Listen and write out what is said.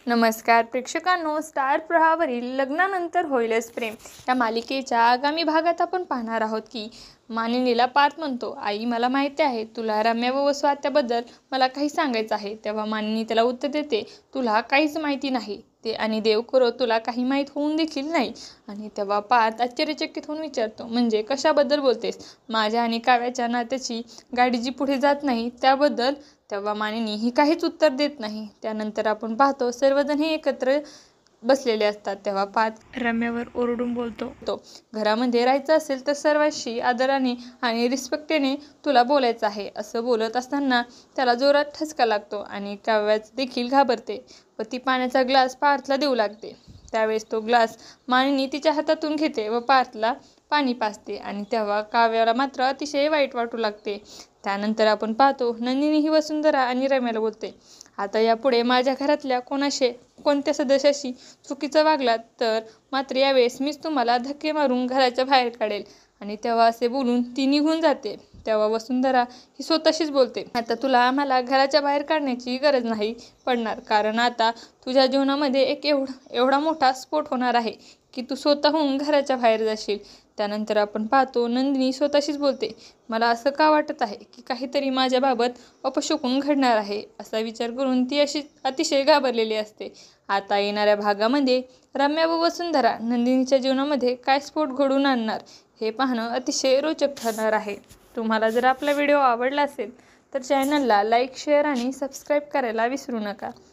नमस्कार प्रेक्षकांनो, स्टार प्रवाहावरील लग्नानंतर होईलच प्रेम या मालिकेच्या आगामी भागात आपण पाहणार आहोत की मानिनीला पार्थ म्हणतो, आई मला माहिती आहे तुला रम्या व वसु आत्याबद्दल मला काही सांगायचं आहे. तेव्हा मानिनी त्याला उत्तर देते, तुला काहीच माहिती नाही ते आणि देव करो तुला काही माहीत होऊन देखील नाही. आणि तेव्हा पार्थ आश्चर्यचकित होऊन विचारतो, म्हणजे कशाबद्दल बोलतेस? माझ्या आणि काव्याच्या नात्याची गाडी जी पुढे जात नाही त्याबद्दल. तेव्हा मानिनी ही काहीच उत्तर देत नाही. त्यानंतर आपण पाहतो सर्वजण हे एकत्र बसलेले असतात. तेव्हा पार्थ रम्यावर ओरडून बोलतो, घरामध्ये राहायचं असेल तर सर्वांशी आदराने आणि रिस्पेक्टने तुला बोलायचं आहे. असं बोलत असताना त्याला जोरात ठसका लागतो आणि काव्याच देखील घाबरते व ती पाण्याचा ग्लास पार्थला देऊ लागते. त्यावेळेस तो ग्लास मानिनी तिच्या हातातून घेते व पार्थला पाणी पाजते आणि तेव्हा काव्याला मात्र अतिशय वाईट वाटू लागते. त्यानंतर आपण पाहतो नंदिनी ही वसुंधरा आणि रम्याला बोलते, आता यापुढे माझ्या घरातल्या कोणत्या सदस्याशी चुकीचं वागलात तर मात्र यावेळेस मीच तुम्हाला धक्के मारून घराच्या बाहेर काढेल. आणि तेव्हा असे बोलून ती निघून जाते. तेव्हा वसुंधरा ही स्वतःशीच बोलते, आता तुला आम्हाला घराच्या बाहेर काढण्याची गरज नाही पडणार, कारण आता तुझ्या जीवनामध्ये एक एवढा मोठा स्फोट होणार आहे की तू स्वतःहून घराच्या बाहेर जाशील. त्यानंतर आपण पाहतो नंदिनी स्वतःशीच बोलते, मला असं का वाटत आहे की काहीतरी माझ्याबाबत अपशकुन घडणार आहे. असा विचार करून ती अशी अतिशय घाबरलेली असते. आता येणाऱ्या भागामध्ये रम्या व वसुंधरा नंदिनीच्या जीवनामध्ये काय स्फोट घडवून आणणार हे पाहणं अतिशय रोचक ठरणार आहे. तुम्हाला जर आपला व्हिडिओ आवडला असेल तर चॅनलला लाईक, शेअर आणि सबस्क्राईब करायला विसरू नका.